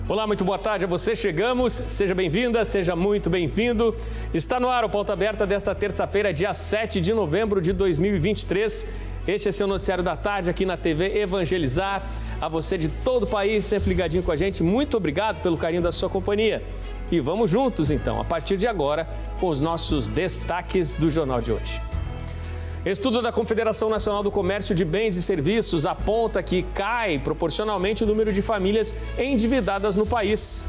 Olá, muito boa tarde a você. Chegamos, seja bem-vinda, seja muito bem-vindo. Está no ar o Pauta Aberta desta terça-feira, dia 7 de novembro de 2023. Este é seu noticiário da tarde aqui na TV Evangelizar. A você de todo o país, sempre ligadinho com a gente, muito obrigado pelo carinho da sua companhia. E vamos juntos, então, a partir de agora, com os nossos destaques do jornal de hoje. Estudo da Confederação Nacional do Comércio de Bens e Serviços aponta que cai proporcionalmente o número de famílias endividadas no país.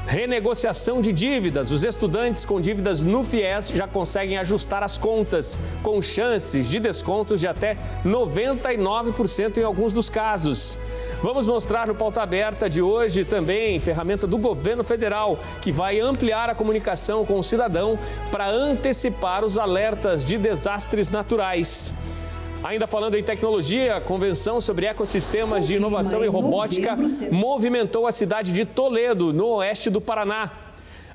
Renegociação de dívidas. Os estudantes com dívidas no FIES já conseguem ajustar as contas, com chances de descontos de até 99% em alguns dos casos. Vamos mostrar no Pauta Aberta de hoje também ferramenta do governo federal que vai ampliar a comunicação com o cidadão para antecipar os alertas de desastres naturais. Ainda falando em tecnologia, a Convenção sobre Ecossistemas de Inovação e Robótica movimentou a cidade de Toledo, no oeste do Paraná.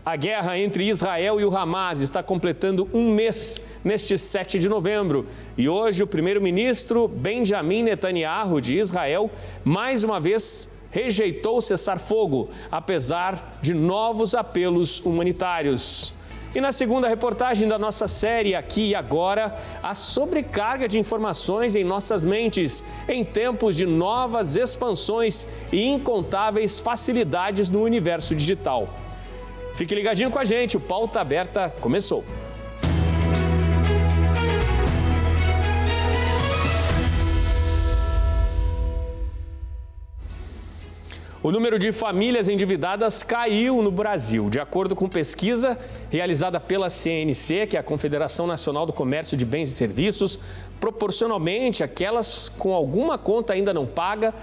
A guerra entre Israel e o Hamas está completando um mês neste 7 de novembro. E hoje o primeiro-ministro Benjamin Netanyahu, de Israel, mais uma vez rejeitou o cessar-fogo, apesar de novos apelos humanitários. E na segunda reportagem da nossa série Aqui e Agora, a sobrecarga de informações em nossas mentes em tempos de novas expansões e incontáveis facilidades no universo digital. Fique ligadinho com a gente, o Pauta Aberta começou. O número de famílias endividadas caiu no Brasil. De acordo com pesquisa realizada pela CNC, que é a Confederação Nacional do Comércio de Bens e Serviços, proporcionalmente aquelas com alguma conta ainda não pagas,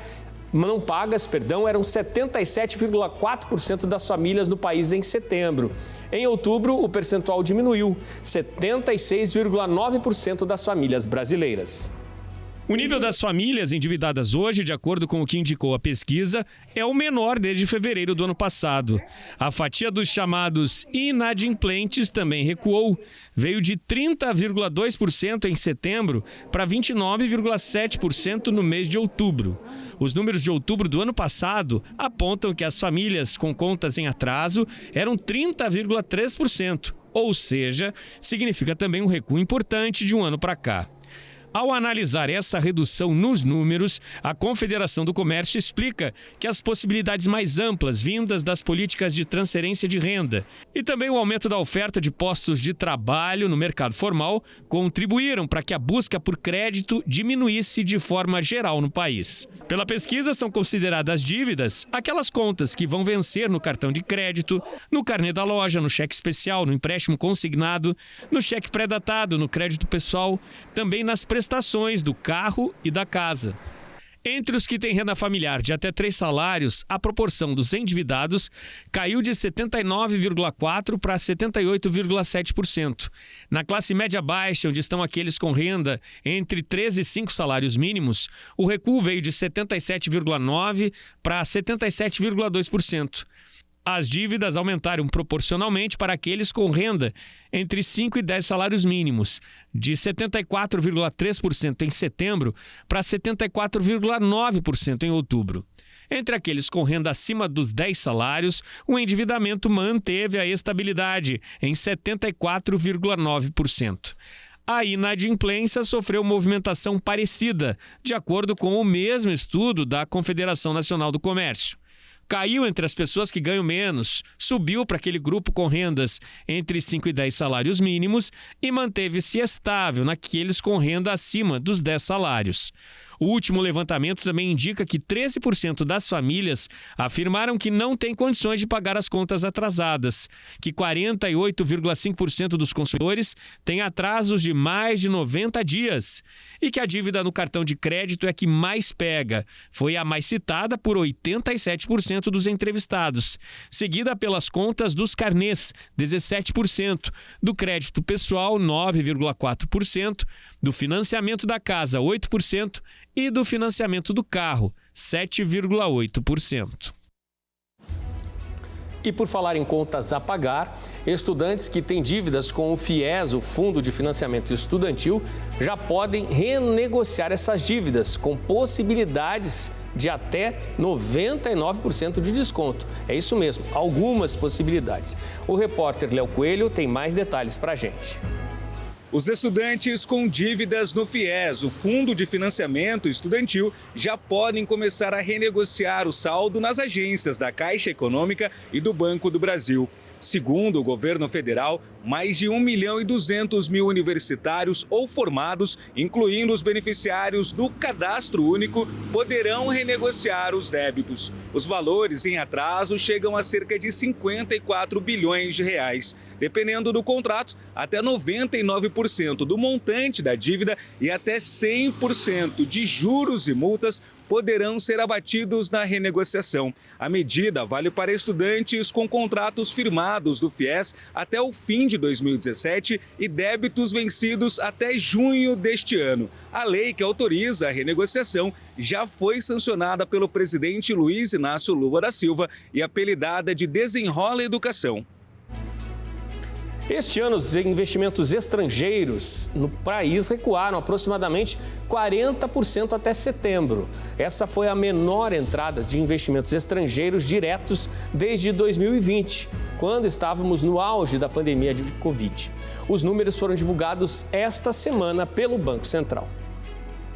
eram 77,4% das famílias no país em setembro. Em outubro, o percentual diminuiu, 76,9% das famílias brasileiras. O nível das famílias endividadas hoje, de acordo com o que indicou a pesquisa, é o menor desde fevereiro do ano passado. A fatia dos chamados inadimplentes também recuou. Veio de 30,2% em setembro para 29,7% no mês de outubro. Os números de outubro do ano passado apontam que as famílias com contas em atraso eram 30,3%, ou seja, significa também um recuo importante de um ano para cá. Ao analisar essa redução nos números, a Confederação do Comércio explica que as possibilidades mais amplas vindas das políticas de transferência de renda e também o aumento da oferta de postos de trabalho no mercado formal contribuíram para que a busca por crédito diminuísse de forma geral no país. Pela pesquisa, são consideradas dívidas aquelas contas que vão vencer no cartão de crédito, no carnê da loja, no cheque especial, no empréstimo consignado, no cheque pré-datado, no crédito pessoal, também nas prestações do carro e da casa. Entre os que têm renda familiar de até 3 salários, a proporção dos endividados caiu de 79,4% para 78,7%. Na classe média baixa, onde estão aqueles com renda entre 3 e 5 salários mínimos, o recuo veio de 77,9% para 77,2%. As dívidas aumentaram proporcionalmente para aqueles com renda entre 5 e 10 salários mínimos, de 74,3% em setembro para 74,9% em outubro. Entre aqueles com renda acima dos 10 salários, o endividamento manteve a estabilidade em 74,9%. A inadimplência sofreu movimentação parecida, de acordo com o mesmo estudo da Confederação Nacional do Comércio. Caiu entre as pessoas que ganham menos, subiu para aquele grupo com rendas entre 5 e 10 salários mínimos e manteve-se estável naqueles com renda acima dos 10 salários. O último levantamento também indica que 13% das famílias afirmaram que não têm condições de pagar as contas atrasadas, que 48,5% dos consumidores têm atrasos de mais de 90 dias e que a dívida no cartão de crédito é a que mais pega. Foi a mais citada por 87% dos entrevistados, seguida pelas contas dos carnês, 17%, do crédito pessoal, 9,4%, do financiamento da casa, 8%, e do financiamento do carro, 7,8%. E por falar em contas a pagar, estudantes que têm dívidas com o FIES, o Fundo de Financiamento Estudantil, já podem renegociar essas dívidas com possibilidades de até 99% de desconto. É isso mesmo, algumas possibilidades. O repórter Léo Coelho tem mais detalhes para a gente. Os estudantes com dívidas no FIES, o Fundo de Financiamento Estudantil, já podem começar a renegociar o saldo nas agências da Caixa Econômica e do Banco do Brasil. Segundo o governo federal, mais de 1.200.000 universitários ou formados, incluindo os beneficiários do Cadastro Único, poderão renegociar os débitos. Os valores em atraso chegam a cerca de 54 bilhões de reais. Dependendo do contrato, até 99% do montante da dívida e até 100% de juros e multas poderão ser abatidos na renegociação. A medida vale para estudantes com contratos firmados do FIES até o fim de 2017 e débitos vencidos até junho deste ano. A lei que autoriza a renegociação já foi sancionada pelo presidente Luiz Inácio Lula da Silva e apelidada de Desenrola Educação. Este ano, os investimentos estrangeiros no país recuaram aproximadamente 40% até setembro. Essa foi a menor entrada de investimentos estrangeiros diretos desde 2020, quando estávamos no auge da pandemia de Covid. Os números foram divulgados esta semana pelo Banco Central.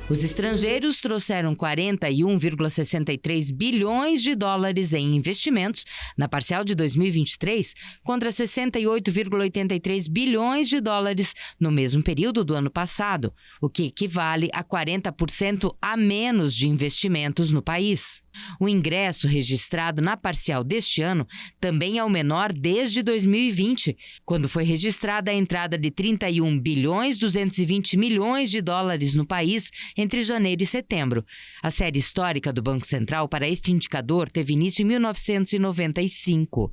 Os estrangeiros trouxeram 41,63 bilhões de dólares em investimentos na parcial de 2023, contra 68,83 bilhões de dólares no mesmo período do ano passado, o que equivale a 40% a menos de investimentos no país. O ingresso registrado na parcial deste ano também é o menor desde 2020, quando foi registrada a entrada de 31,220 bilhões de dólares no país entre janeiro e setembro. A série histórica do Banco Central para este indicador teve início em 1995.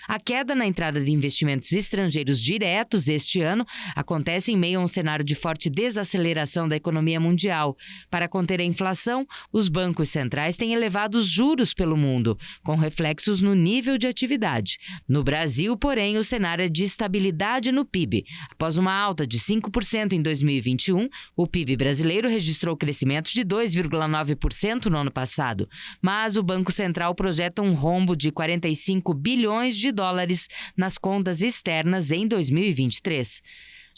A queda na entrada de investimentos estrangeiros diretos este ano acontece em meio a um cenário de forte desaceleração da economia mundial. Para conter a inflação, os bancos centrais têm elevado os juros pelo mundo, com reflexos no nível de atividade. No Brasil, porém, o cenário é de estabilidade no PIB. Após uma alta de 5% em 2021, o PIB brasileiro registrou crescimento de 2,9% no ano passado. Mas o Banco Central projeta um rombo de 45 bilhões de dólares nas contas externas em 2023.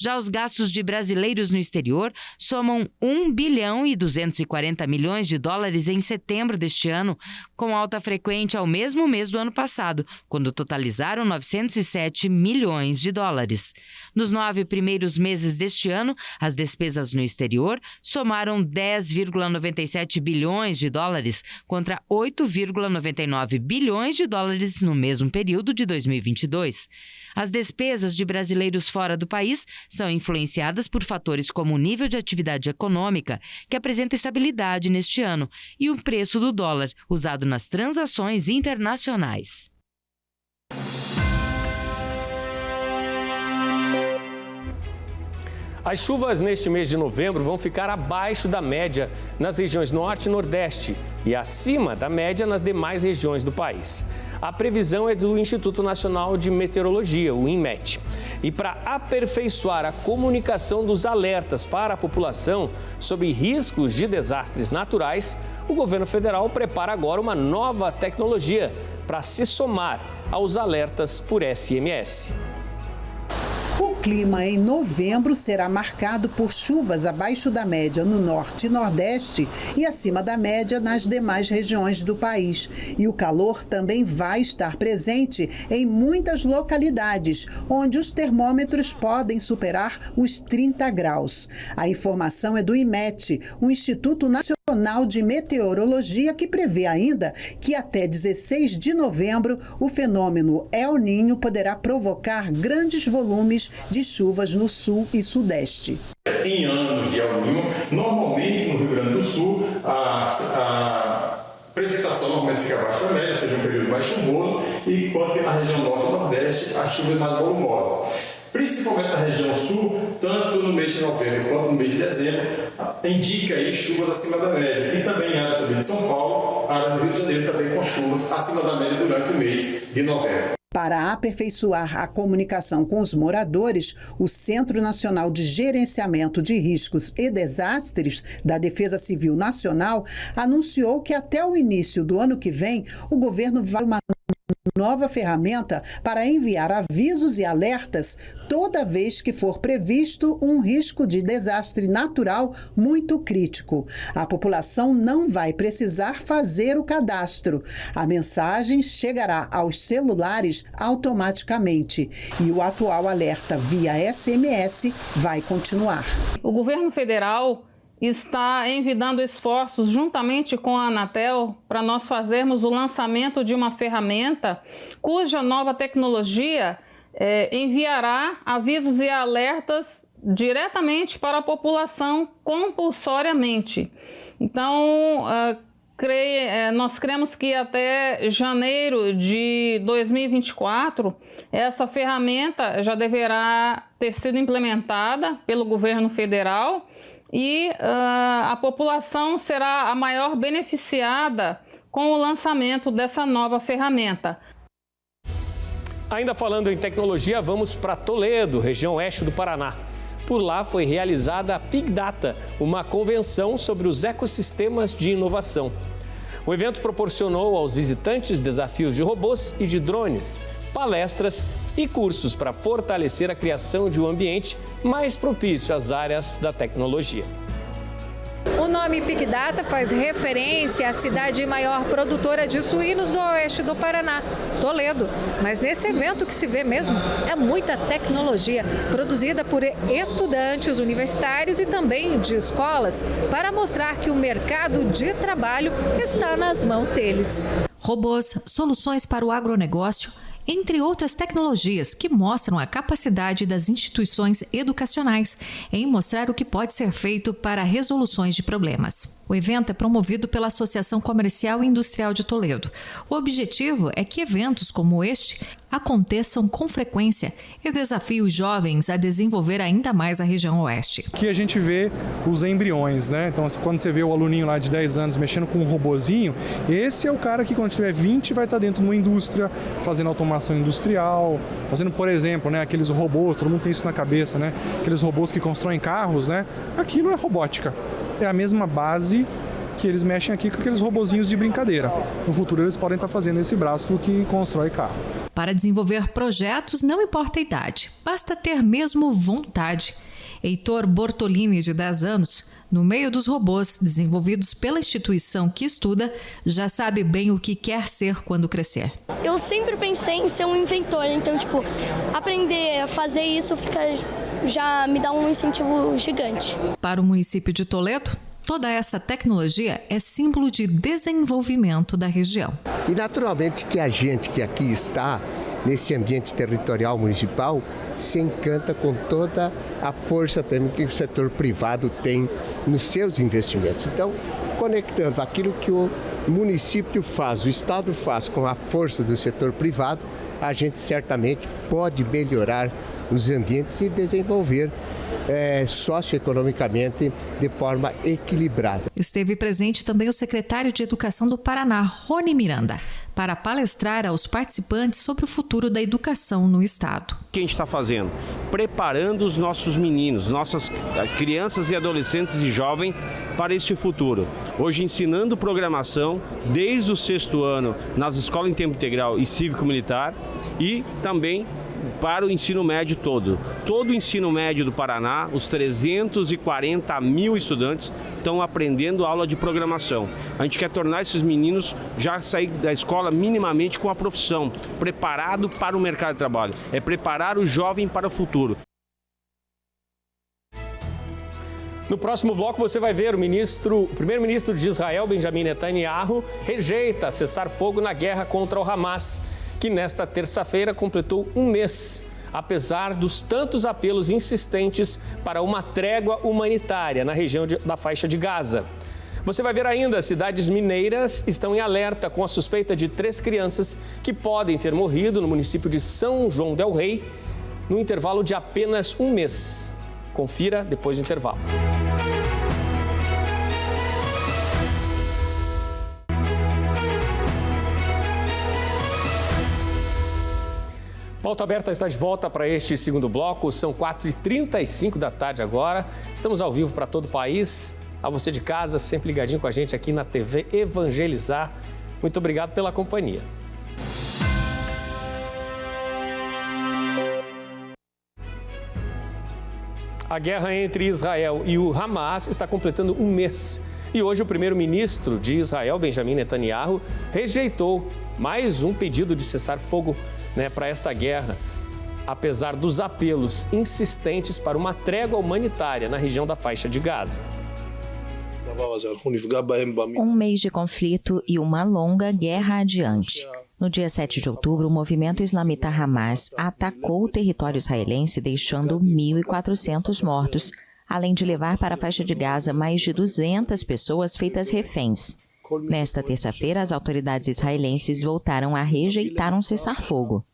Já os gastos de brasileiros no exterior somam 1 bilhão e 240 milhões de dólares em setembro deste ano, com alta frequente ao mesmo mês do ano passado, quando totalizaram 907 milhões de dólares. Nos 9 primeiros meses deste ano, as despesas no exterior somaram 10,97 bilhões de dólares contra 8,99 bilhões de dólares no mesmo período de 2022. As despesas de brasileiros fora do país são influenciadas por fatores como o nível de atividade econômica, que apresenta estabilidade neste ano, e o preço do dólar, usado nas transações internacionais. As chuvas neste mês de novembro vão ficar abaixo da média nas regiões Norte e Nordeste e acima da média nas demais regiões do país. A previsão é do Instituto Nacional de Meteorologia, o INMET. E para aperfeiçoar a comunicação dos alertas para a população sobre riscos de desastres naturais, o governo federal prepara agora uma nova tecnologia para se somar aos alertas por SMS. O clima em novembro será marcado por chuvas abaixo da média no norte e nordeste e acima da média nas demais regiões do país. E o calor também vai estar presente em muitas localidades, onde os termômetros podem superar os 30 graus. A informação é do INMET, o Instituto Nacional de Meteorologia, que prevê ainda que até 16 de novembro o fenômeno El Niño poderá provocar grandes volumes de chuvas no sul e sudeste. Em anos de El Niño, normalmente no Rio Grande do Sul, a precipitação normalmente fica abaixo da média, ou seja, um período mais chuvoso, enquanto que na região norte e nordeste a chuva é mais volumosa. Principalmente na região sul, tanto no mês de novembro quanto no mês de dezembro, indica aí chuvas acima da média. E também em áreas de São Paulo, áreas do Rio de Janeiro também com chuvas acima da média durante o mês de novembro. Para aperfeiçoar a comunicação com os moradores, o Centro Nacional de Gerenciamento de Riscos e Desastres da Defesa Civil Nacional anunciou que até o início do ano que vem, o governo vai uma nova ferramenta para enviar avisos e alertas toda vez que for previsto um risco de desastre natural muito crítico. A população não vai precisar fazer o cadastro. A mensagem chegará aos celulares automaticamente e o atual alerta via SMS vai continuar. O governo federal está envidando esforços juntamente com a Anatel para nós fazermos o lançamento de uma ferramenta cuja nova tecnologia enviará avisos e alertas diretamente para a população compulsoriamente. Então, nós cremos que até janeiro de 2024, essa ferramenta já deverá ter sido implementada pelo governo federal e a população será a maior beneficiada com o lançamento dessa nova ferramenta. Ainda falando em tecnologia, vamos para Toledo, região oeste do Paraná. Por lá foi realizada a Big Data, uma convenção sobre os ecossistemas de inovação. O evento proporcionou aos visitantes desafios de robôs e de drones, palestras e cursos para fortalecer a criação de um ambiente mais propício às áreas da tecnologia. O nome Big Data faz referência à cidade maior produtora de suínos do oeste do Paraná, Toledo. Mas nesse evento que se vê mesmo é muita tecnologia produzida por estudantes universitários e também de escolas para mostrar que o mercado de trabalho está nas mãos deles. Robôs, soluções para o agronegócio, entre outras tecnologias que mostram a capacidade das instituições educacionais em mostrar o que pode ser feito para resoluções de problemas. O evento é promovido pela Associação Comercial e Industrial de Toledo. O objetivo é que eventos como este aconteçam com frequência e desafie os jovens a desenvolver ainda mais a região oeste. Aqui a gente vê os embriões, né? Então, quando você vê o aluninho lá de 10 anos mexendo com um robozinho, esse é o cara que quando tiver 20 vai estar dentro de uma indústria, fazendo automação industrial, fazendo, por exemplo, né, aqueles robôs, todo mundo tem isso na cabeça, né? Aqueles robôs que constroem carros, né? Aquilo é robótica. É a mesma base que eles mexem aqui com aqueles robozinhos de brincadeira. No futuro eles podem estar fazendo esse braço que constrói carro. Para desenvolver projetos não importa a idade, basta ter mesmo vontade. Heitor Bortolini, de 10 anos, no meio dos robôs desenvolvidos pela instituição que estuda, já sabe bem o que quer ser quando crescer. Eu sempre pensei em ser um inventor, então, aprender a fazer isso já me dá um incentivo gigante. Para o município de Toledo, toda essa tecnologia é símbolo de desenvolvimento da região. E naturalmente que a gente que aqui está nesse ambiente territorial municipal se encanta com toda a força também que o setor privado tem nos seus investimentos. Então, conectando aquilo que o município faz, o Estado faz com a força do setor privado, a gente certamente pode melhorar os ambientes e desenvolver socioeconomicamente de forma equilibrada. Esteve presente também o secretário de Educação do Paraná, Rony Miranda, para palestrar aos participantes sobre o futuro da educação no estado. O que a gente está fazendo? Preparando os nossos meninos, nossas crianças e adolescentes e jovens para esse futuro. Hoje ensinando programação desde o 6º ano nas escolas em tempo integral e cívico-militar e também para o ensino médio todo. Todo o ensino médio do Paraná, os 340 mil estudantes estão aprendendo aula de programação. A gente quer tornar esses meninos já sair da escola minimamente com a profissão, preparado para o mercado de trabalho. É preparar o jovem para o futuro. No próximo bloco você vai ver o primeiro-ministro de Israel, Benjamin Netanyahu, rejeita cessar fogo na guerra contra o Hamas, que nesta terça-feira completou um mês, apesar dos tantos apelos insistentes para uma trégua humanitária na região da faixa de Gaza. Você vai ver ainda, cidades mineiras estão em alerta com a suspeita de 3 crianças que podem ter morrido no município de São João del Rei, no intervalo de apenas um mês. Confira depois do intervalo. Pauta Aberta está de volta para este segundo bloco. São 4h35 da tarde agora. Estamos ao vivo para todo o país. A você de casa, sempre ligadinho com a gente aqui na TV Evangelizar. Muito obrigado pela companhia. A guerra entre Israel e o Hamas está completando um mês. E hoje o primeiro-ministro de Israel, Benjamin Netanyahu, rejeitou mais um pedido de cessar-fogo para esta guerra, apesar dos apelos insistentes para uma trégua humanitária na região da faixa de Gaza. Um mês de conflito e uma longa guerra adiante. No dia 7 de outubro, o movimento islamita Hamas atacou o território israelense, deixando 1.400 mortos, além de levar para a faixa de Gaza mais de 200 pessoas feitas reféns. Nesta terça-feira, as autoridades israelenses voltaram a rejeitar um cessar-fogo.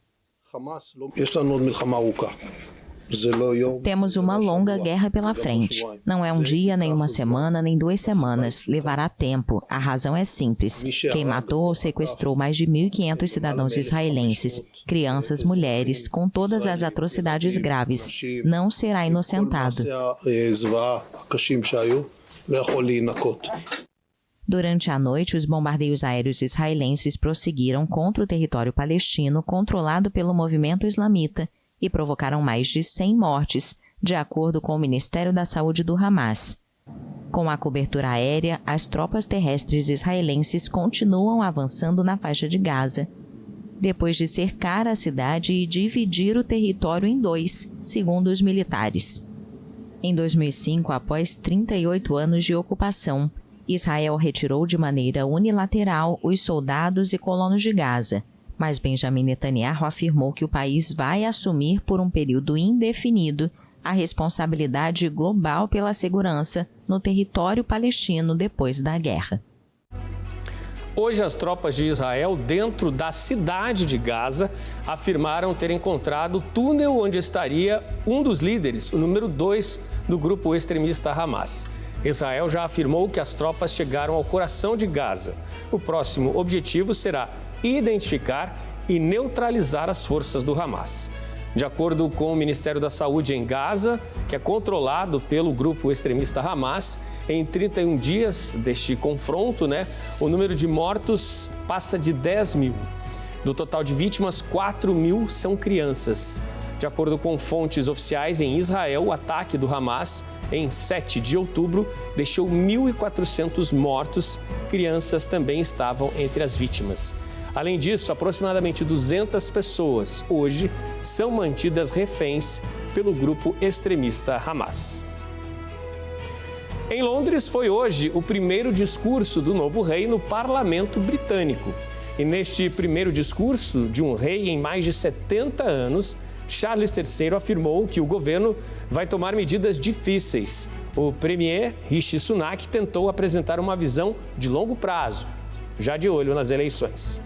Temos uma longa guerra pela frente. Não é um dia, nem uma semana, nem 2 semanas. Levará tempo. A razão é simples. Quem matou ou sequestrou mais de 1.500 cidadãos israelenses, crianças, mulheres, com todas as atrocidades graves, não será inocentado. Durante a noite, os bombardeios aéreos israelenses prosseguiram contra o território palestino controlado pelo movimento islamita e provocaram mais de 100 mortes, de acordo com o Ministério da Saúde do Hamas. Com a cobertura aérea, as tropas terrestres israelenses continuam avançando na faixa de Gaza, depois de cercar a cidade e dividir o território em 2, segundo os militares. Em 2005, após 38 anos de ocupação, Israel retirou de maneira unilateral os soldados e colonos de Gaza, mas Benjamin Netanyahu afirmou que o país vai assumir por um período indefinido a responsabilidade global pela segurança no território palestino depois da guerra. Hoje, as tropas de Israel, dentro da cidade de Gaza, afirmaram ter encontrado o túnel onde estaria um dos líderes, o número 2 do grupo extremista Hamas. Israel já afirmou que as tropas chegaram ao coração de Gaza. O próximo objetivo será identificar e neutralizar as forças do Hamas. De acordo com o Ministério da Saúde em Gaza, que é controlado pelo grupo extremista Hamas, em 31 dias deste confronto, o número de mortos passa de 10 mil. Do total de vítimas, 4 mil são crianças. De acordo com fontes oficiais em Israel, o ataque do Hamas, em 7 de outubro, deixou 1.400 mortos. Crianças também estavam entre as vítimas. Além disso, aproximadamente 200 pessoas hoje são mantidas reféns pelo grupo extremista Hamas. Em Londres, foi hoje o primeiro discurso do novo rei no parlamento britânico. E neste primeiro discurso de um rei em mais de 70 anos, Charles III afirmou que o governo vai tomar medidas difíceis. O premier Rishi Sunak tentou apresentar uma visão de longo prazo, já de olho nas eleições.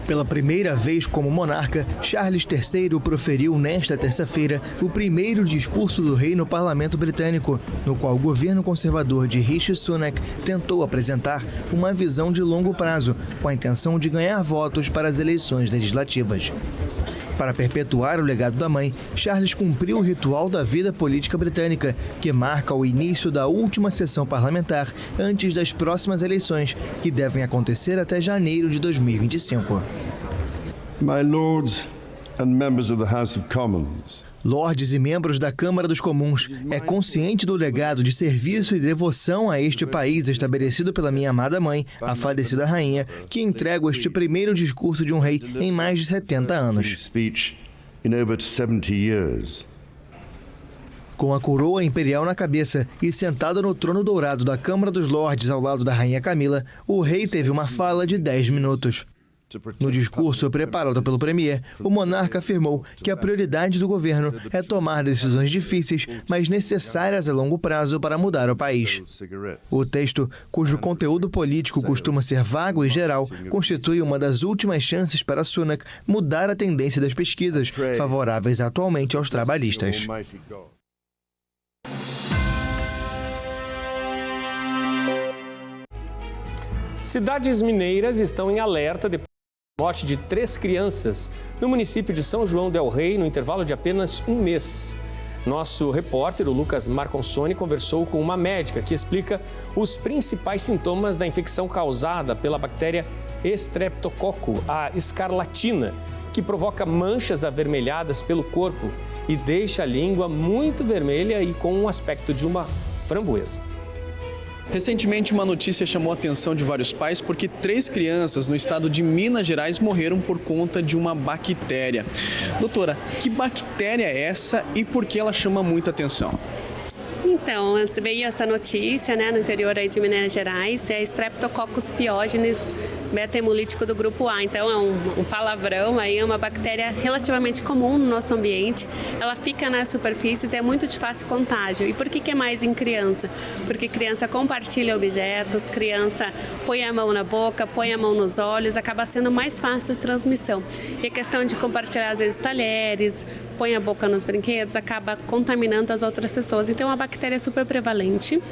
Pela primeira vez como monarca, Charles III proferiu nesta terça-feira o primeiro discurso do rei no parlamento britânico, no qual o governo conservador de Rishi Sunak tentou apresentar uma visão de longo prazo, com a intenção de ganhar votos para as eleições legislativas. Para perpetuar o legado da mãe, Charles cumpriu o ritual da vida política britânica, que marca o início da última sessão parlamentar antes das próximas eleições, que devem acontecer até janeiro de 2025. My lords and members of the House of Commons. Lordes e membros da Câmara dos Comuns, é consciente do legado de serviço e devoção a este país estabelecido pela minha amada mãe, a falecida rainha, que entrego este primeiro discurso de um rei em mais de 70 anos. Com a coroa imperial na cabeça e sentado no trono dourado da Câmara dos Lordes ao lado da rainha Camila, o rei teve uma fala de 10 minutos. No discurso preparado pelo premier, o monarca afirmou que a prioridade do governo é tomar decisões difíceis, mas necessárias a longo prazo para mudar o país. O texto, cujo conteúdo político costuma ser vago e geral, constitui uma das últimas chances para Sunak mudar a tendência das pesquisas, favoráveis atualmente aos trabalhistas. Cidades mineiras estão em alerta depois Morte de 3 crianças no município de São João del Rei no intervalo de apenas um mês. Nosso repórter, o Lucas Marconsoni, conversou com uma médica que explica os principais sintomas da infecção causada pela bactéria Streptococcus, a escarlatina, que provoca manchas avermelhadas pelo corpo e deixa a língua muito vermelha e com um aspecto de uma framboesa. Recentemente, uma notícia chamou a atenção de vários pais porque 3 crianças no estado de Minas Gerais morreram por conta de uma bactéria. Doutora, que bactéria é essa e por que ela chama muita atenção? Então, veio essa notícia, no interior aí de Minas Gerais, é Streptococcus pyogenes beta-hemolítico do grupo A. Então, é um palavrão, aí é uma bactéria relativamente comum no nosso ambiente. Ela fica nas superfícies e é muito de fácil contágio. E por que é mais em criança? Porque criança compartilha objetos, criança põe a mão na boca, põe a mão nos olhos, acaba sendo mais fácil a transmissão. E a questão de compartilhar, às vezes, talheres, põe a boca nos brinquedos, acaba contaminando as outras pessoas. Então, é uma bactéria super prevalente.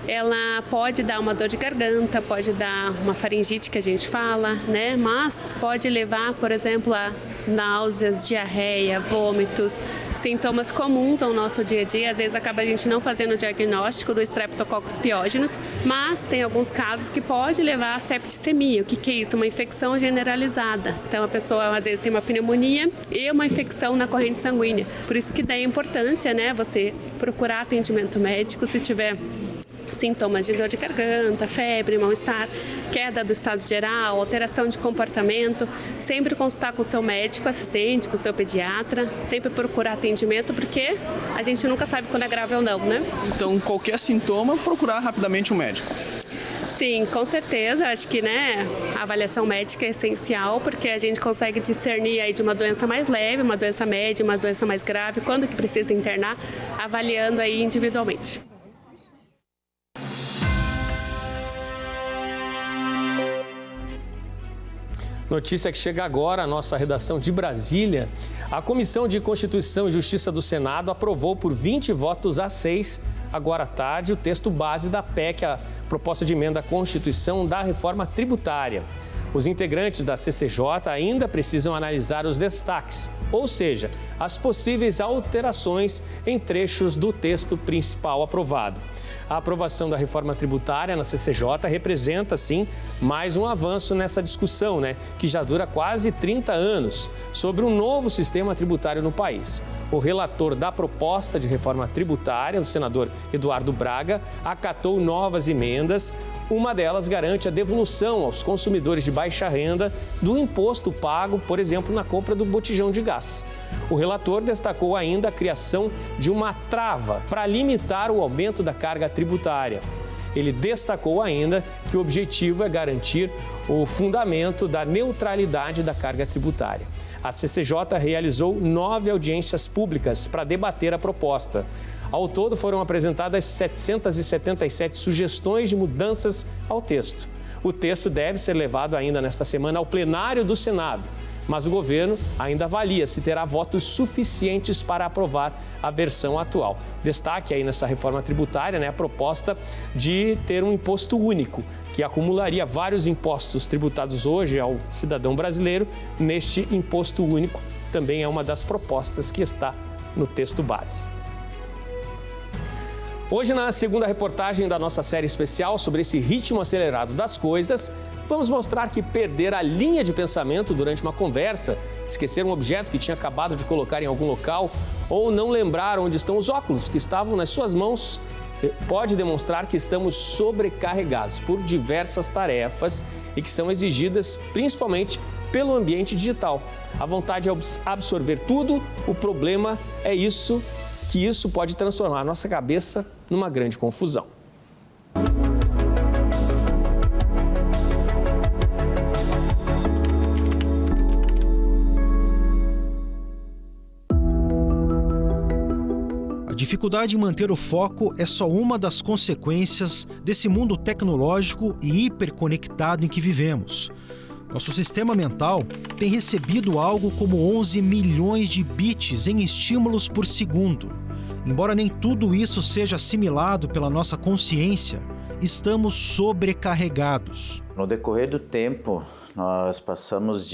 Ela pode dar uma dor de garganta, pode dar uma faringite que a gente fala, Mas pode levar, por exemplo, a náuseas, diarreia, vômitos, sintomas comuns ao nosso dia a dia. Às vezes acaba a gente não fazendo o diagnóstico do Streptococcus pyogenes, mas tem alguns casos que pode levar a septicemia. O que é isso? Uma infecção generalizada. Então a pessoa às vezes tem uma pneumonia e uma infecção na corrente sanguínea. Por isso que daí a importância, você procurar atendimento médico se tiver sintomas de dor de garganta, febre, mal-estar, queda do estado geral, alteração de comportamento, sempre consultar com o seu médico assistente, com o seu pediatra, sempre procurar atendimento, porque a gente nunca sabe quando é grave ou não, Então, qualquer sintoma, procurar rapidamente um médico. Sim, com certeza. Acho que a avaliação médica é essencial, porque a gente consegue discernir aí de uma doença mais leve, uma doença média, uma doença mais grave, quando que precisa internar, avaliando aí individualmente. Notícia que chega agora à nossa redação de Brasília. A Comissão de Constituição e Justiça do Senado aprovou por 20 votos a 6, agora à tarde, o texto base da PEC, a proposta de emenda à Constituição da reforma tributária. Os integrantes da CCJ ainda precisam analisar os destaques, ou seja, as possíveis alterações em trechos do texto principal aprovado. A aprovação da reforma tributária na CCJ representa, sim, mais um avanço nessa discussão, que já dura quase 30 anos, sobre um novo sistema tributário no país. O relator da proposta de reforma tributária, o senador Eduardo Braga, acatou novas emendas. Uma delas garante a devolução aos consumidores de baixa renda do imposto pago, por exemplo, na compra do botijão de gás. O relator destacou ainda a criação de uma trava para limitar o aumento da carga tributária. Ele destacou ainda que o objetivo é garantir o fundamento da neutralidade da carga tributária. A CCJ realizou 9 audiências públicas para debater a proposta. Ao todo, foram apresentadas 777 sugestões de mudanças ao texto. O texto deve ser levado ainda nesta semana ao plenário do Senado, mas o governo ainda avalia se terá votos suficientes para aprovar a versão atual. Destaque aí nessa reforma tributária, a proposta de ter um imposto único, que acumularia vários impostos tributados hoje ao cidadão brasileiro neste imposto único. Também é uma das propostas que está no texto base. Hoje, na segunda reportagem da nossa série especial sobre esse ritmo acelerado das coisas, vamos mostrar que perder a linha de pensamento durante uma conversa, esquecer um objeto que tinha acabado de colocar em algum local ou não lembrar onde estão os óculos que estavam nas suas mãos, pode demonstrar que estamos sobrecarregados por diversas tarefas e que são exigidas principalmente pelo ambiente digital. A vontade de absorver tudo, o problema é que isso pode transformar a nossa cabeça numa grande confusão. A dificuldade em manter o foco é só uma das consequências desse mundo tecnológico e hiperconectado em que vivemos. Nosso sistema mental tem recebido algo como 11 milhões de bits em estímulos por segundo. Embora nem tudo isso seja assimilado pela nossa consciência, estamos sobrecarregados. No decorrer do tempo, nós passamos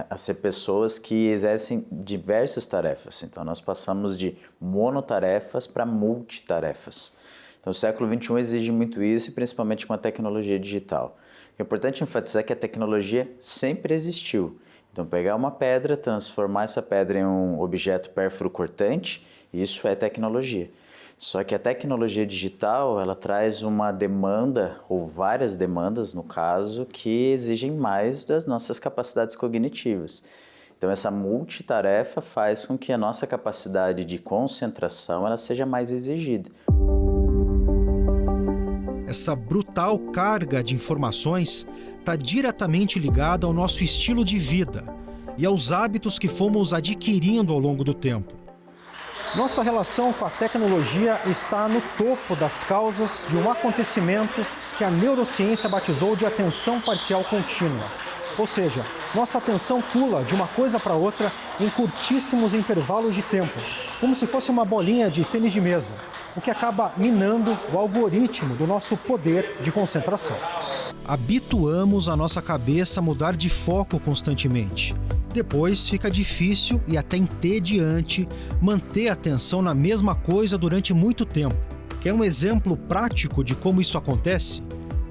a ser pessoas que exercem diversas tarefas. Então, nós passamos de monotarefas para multitarefas. Então, o século XXI exige muito isso, e principalmente com a tecnologia digital. O que é importante enfatizar é que a tecnologia sempre existiu. Então, pegar uma pedra, transformar essa pedra em um objeto pérfuro-cortante, isso é tecnologia. Só que a tecnologia digital, ela traz uma demanda, ou várias demandas, no caso, que exigem mais das nossas capacidades cognitivas. Então, essa multitarefa faz com que a nossa capacidade de concentração ela seja mais exigida. Essa brutal carga de informações está diretamente ligada ao nosso estilo de vida e aos hábitos que fomos adquirindo ao longo do tempo. Nossa relação com a tecnologia está no topo das causas de um acontecimento que a neurociência batizou de atenção parcial contínua. Ou seja, nossa atenção pula de uma coisa para outra em curtíssimos intervalos de tempo, como se fosse uma bolinha de tênis de mesa, o que acaba minando o algoritmo do nosso poder de concentração. Habituamos a nossa cabeça a mudar de foco constantemente. Depois fica difícil e até entediante manter a atenção na mesma coisa durante muito tempo. Quer um exemplo prático de como isso acontece?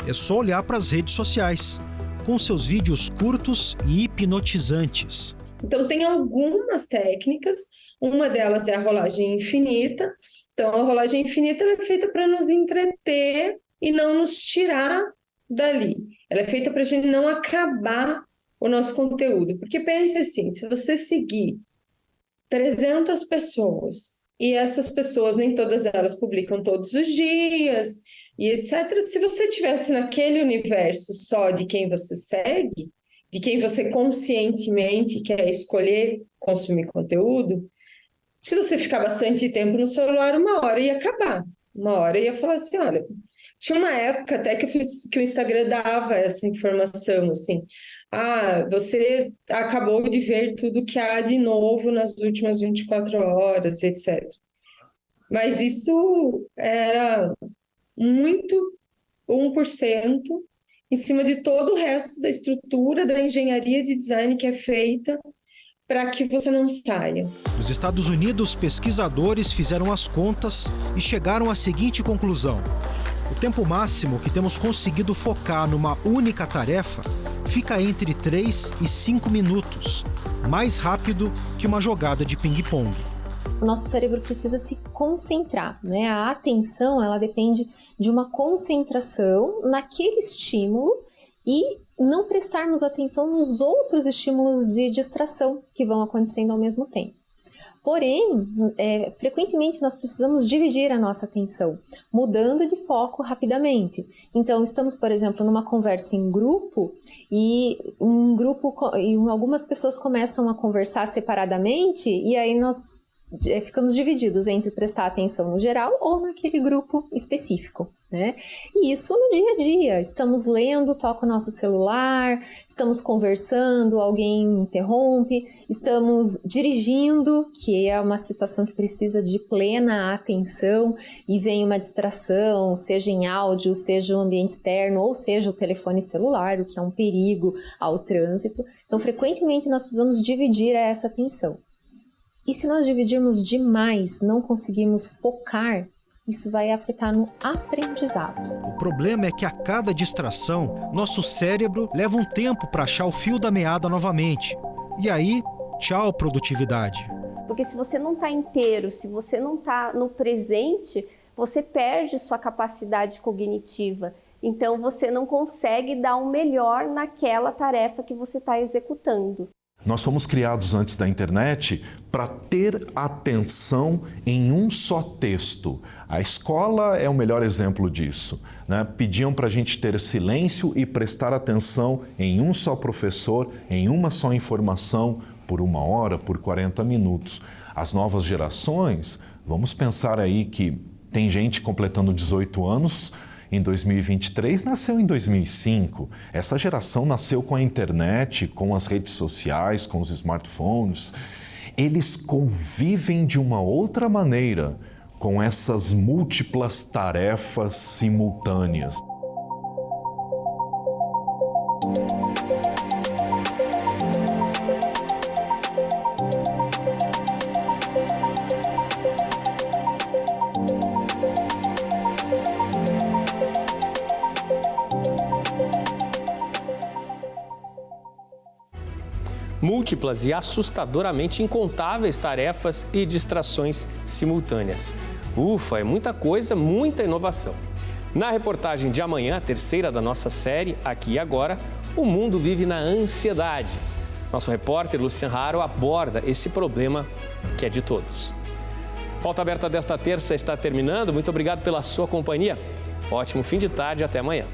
É só olhar para as redes sociais, com seus vídeos curtos e hipnotizantes. Então, tem algumas técnicas, uma delas é a rolagem infinita. Então, a rolagem infinita ela é feita para nos entreter e não nos tirar dali. Ela é feita para a gente não acabar o nosso conteúdo. Porque pense assim, se você seguir 300 pessoas, e essas pessoas, nem todas elas publicam todos os dias, e etc. Se você estivesse naquele universo só de quem você segue, de quem você conscientemente quer escolher consumir conteúdo, se você ficar bastante tempo no celular, uma hora ia acabar. Uma hora ia falar assim, olha... Tinha uma época até que o Instagram dava essa informação, assim, você acabou de ver tudo que há de novo nas últimas 24 horas, etc. Mas isso era muito 1% em cima de todo o resto da estrutura da engenharia de design que é feita para que você não saia. Nos Estados Unidos, pesquisadores fizeram as contas e chegaram à seguinte conclusão. O tempo máximo que temos conseguido focar numa única tarefa fica entre 3 e 5 minutos, mais rápido que uma jogada de ping-pong. O nosso cérebro precisa se concentrar, né? A atenção, ela depende de uma concentração naquele estímulo e não prestarmos atenção nos outros estímulos de distração que vão acontecendo ao mesmo tempo. Porém, frequentemente nós precisamos dividir a nossa atenção, mudando de foco rapidamente. Então, estamos, por exemplo, numa conversa em grupo e algumas pessoas começam a conversar separadamente e aí nós ficamos divididos entre prestar atenção no geral ou naquele grupo específico, né? E isso no dia a dia, estamos lendo, toca o nosso celular, estamos conversando, alguém interrompe, estamos dirigindo, que é uma situação que precisa de plena atenção e vem uma distração, seja em áudio, seja no ambiente externo, ou seja o telefone celular, o que é um perigo ao trânsito. Então, frequentemente nós precisamos dividir essa atenção. E se nós dividirmos demais, não conseguimos focar, isso vai afetar no aprendizado. O problema é que a cada distração, nosso cérebro leva um tempo para achar o fio da meada novamente. E aí, tchau produtividade. Porque se você não está inteiro, se você não está no presente, você perde sua capacidade cognitiva. Então você não consegue dar o melhor naquela tarefa que você está executando. Nós fomos criados antes da internet para ter atenção em um só texto. A escola é o melhor exemplo disso, né? Pediam para a gente ter silêncio e prestar atenção em um só professor, em uma só informação, por 1 hora, por 40 minutos. As novas gerações, vamos pensar aí que tem gente completando 18 anos, em 2023, nasceu em 2005. Essa geração nasceu com a internet, com as redes sociais, com os smartphones. Eles convivem de uma outra maneira com essas múltiplas tarefas simultâneas. Múltiplas e assustadoramente incontáveis tarefas e distrações simultâneas. Ufa, é muita coisa, muita inovação. Na reportagem de amanhã, a terceira da nossa série, Aqui e Agora, o mundo vive na ansiedade. Nosso repórter Lucian Haro aborda esse problema que é de todos. Pauta Aberta desta terça está terminando. Muito obrigado pela sua companhia. Ótimo fim de tarde e até amanhã.